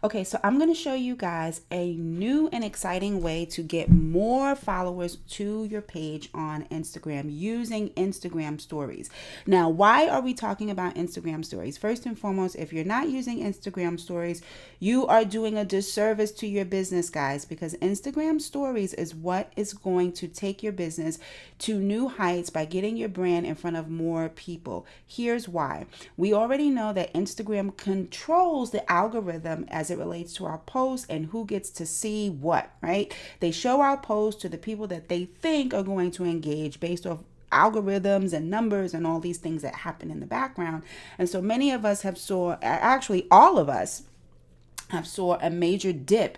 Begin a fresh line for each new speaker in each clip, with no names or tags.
Okay, so I'm going to show you guys a new and exciting way to get more followers to your page on Instagram using Instagram stories. Now, why are we talking about Instagram stories? First and foremost, if you're not using Instagram stories, you are doing a disservice to your business, guys, because Instagram stories is what is going to take your business to new heights by getting your brand in front of more people. Here's why. We already know that Instagram controls the algorithm as it relates to our posts and who gets to see what, right? They show our posts to the people that they think are going to engage based off algorithms and numbers and all these things that happen in the background. And so many of us have saw, actually all of us have saw a major dip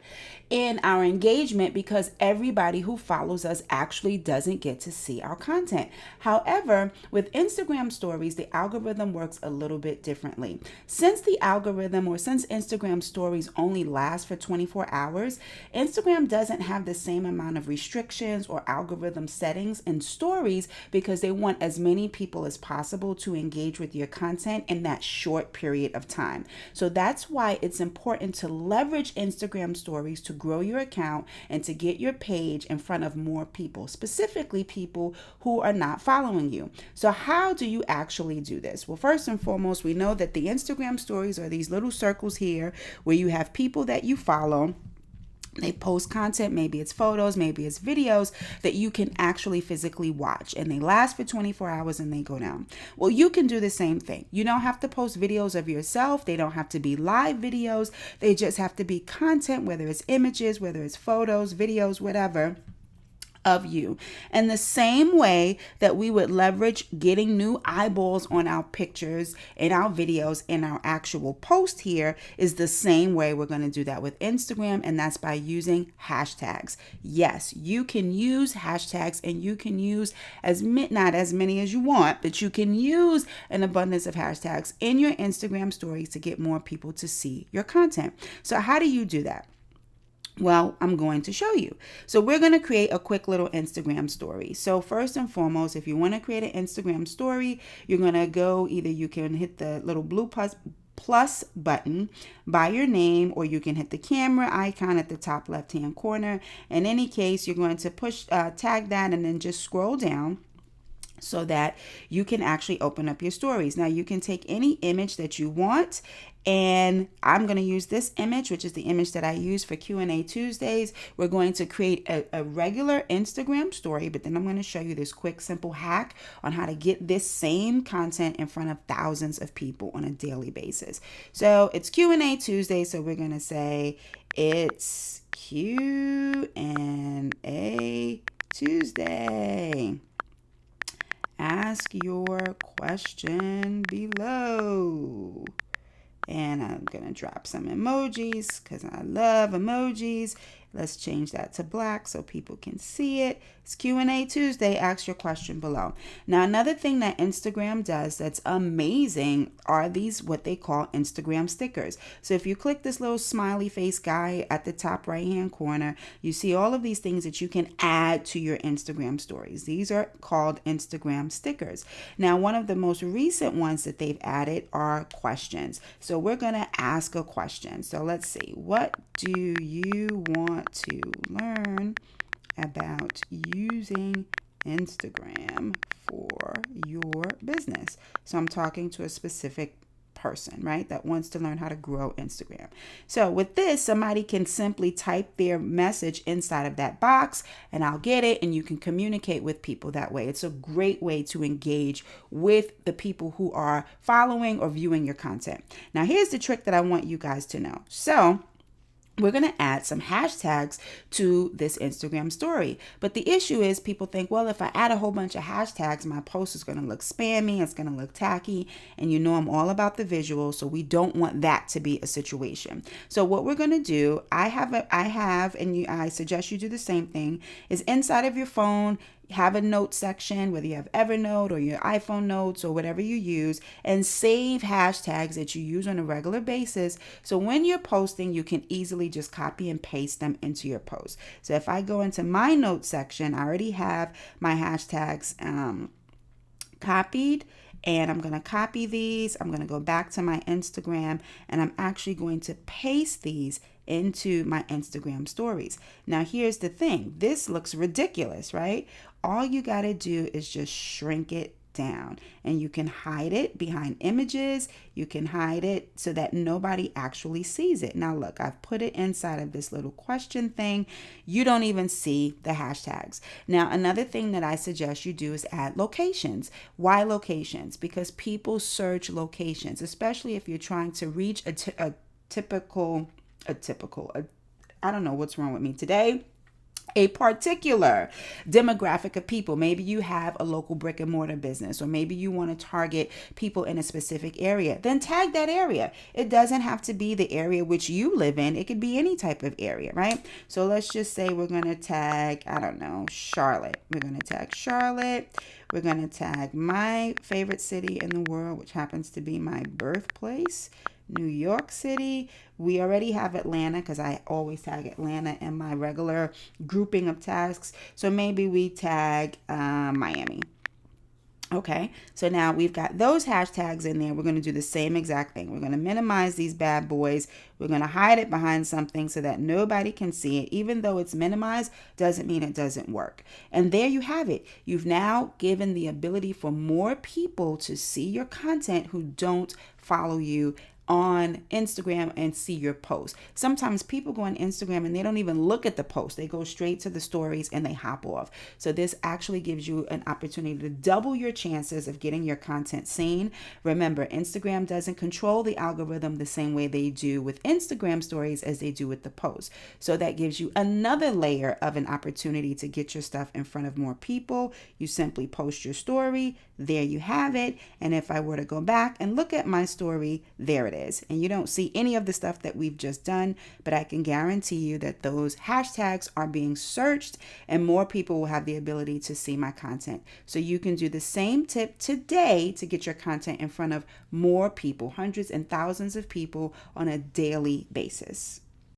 in our engagement because everybody who follows us actually doesn't get to see our content. However, with Instagram stories, the algorithm works a little bit differently. Since Instagram stories only last for 24 hours, Instagram doesn't have the same amount of restrictions or algorithm settings in stories because they want as many people as possible to engage with your content in that short period of time. So that's why it's important to leverage Instagram stories to grow your account and to get your page in front of more people, specifically people who are not following you. So how do you actually do this? Well, first and foremost, we know that the Instagram stories are these little circles here where you have people that you follow. They post content, maybe it's photos, maybe it's videos that you can actually physically watch, and they last for 24 hours and they go down. Well, you can do the same thing. You don't have to post videos of yourself. They don't have to be live videos. They just have to be content, whether it's images, whether it's photos, videos, whatever, of you. And the same way that we would leverage getting new eyeballs on our pictures and our videos and our actual post here is the same way we're going to do that with Instagram, and that's by using hashtags. Yes, you can use hashtags, and you can use not as many as you want, but you can use an abundance of hashtags in your Instagram stories to get more people to see your content. So how do you do that? Well, I'm going to show you. So we're going to create a quick little Instagram story. So first and foremost, if you want to create an Instagram story, you're going to go, either you can hit the little blue plus button by your name, or you can hit the camera icon at the top left hand corner. In any case, you're going to push tag that and then just scroll down so that you can actually open up your stories. Now you can take any image that you want, and I'm going to use this image, which is the image that I use for Q&A Tuesdays. We're going to create a regular Instagram story, but then I'm going to show you this quick, simple hack on how to get this same content in front of thousands of people on a daily basis. So it's Q&A Tuesday, so we're going to say it's Q&A Tuesday. Ask your question below. And I'm going to drop some emojis because I love emojis. Let's change that to black so people can see it. It's Q&A Tuesday. Ask your question below. Now, another thing that Instagram does that's amazing are these, what they call Instagram stickers. So if you click this little smiley face guy at the top right hand corner, you see all of these things that you can add to your Instagram stories. These are called Instagram stickers. Now, one of the most recent ones that they've added are questions. So we're going to ask a question. So let's see. What do you want to learn about using Instagram for your business? So I'm talking to a specific person, right, that wants to learn how to grow Instagram. So with this, somebody can simply type their message inside of that box and I'll get it, and you can communicate with people that way. It's a great way to engage with the people who are following or viewing your content. Now, here's the trick that I want you guys to know. So we're going to add some hashtags to this Instagram story. But the issue is, people think, well, if I add a whole bunch of hashtags, my post is going to look spammy, it's going to look tacky, and you know I'm all about the visual, so we don't want that to be a situation. So what we're going to do, I suggest you do the same thing, is inside of your phone, have a note section, whether you have Evernote or your iPhone notes or whatever you use, and save hashtags that you use on a regular basis. So when you're posting, you can easily just copy and paste them into your post. So if I go into my notes section, I already have my hashtags copied And I'm going to copy these. I'm going to go back to my Instagram, and I'm actually going to paste these into my Instagram stories. Now, here's the thing. This looks ridiculous, right? All you got to do is just shrink it down, and you can hide it behind images. You can hide it so that nobody actually sees it. Now look, I've put it inside of this little question thing. You don't even see the hashtags. Now, another thing that I suggest you do is add locations. Why locations? Because people search locations, especially if you're trying to reach a typical, I don't know what's wrong with me today, a particular demographic of people. Maybe you have a local brick and mortar business, or maybe you want to target people in a specific area. Then tag that area. It doesn't have to be the area which you live in. It could be any type of area, right? So let's just say we're going to tag, I don't know, Charlotte. We're going to tag Charlotte. We're going to tag my favorite city in the world, which happens to be my birthplace, New York City. We already have Atlanta because I always tag Atlanta in my regular grouping of tasks. So maybe we tag Miami. Okay, so now we've got those hashtags in there. We're going to do the same exact thing. We're going to minimize these bad boys. We're going to hide it behind something so that nobody can see it. Even though it's minimized, doesn't mean it doesn't work. And there you have it. You've now given the ability for more people to see your content who don't follow you on Instagram and see your post. Sometimes people go on Instagram and they don't even look at the post. They go straight to the stories and they hop off. So this actually gives you an opportunity to double your chances of getting your content seen. Remember, Instagram doesn't control the algorithm the same way they do with Instagram stories as they do with the post. So that gives you another layer of an opportunity to get your stuff in front of more people. You simply post your story. There you have it. And if I were to go back and look at my story, there it is. And you don't see any of the stuff that we've just done, but I can guarantee you that those hashtags are being searched and more people will have the ability to see my content. So you can do the same tip today to get your content in front of more people, hundreds and thousands of people on a daily basis.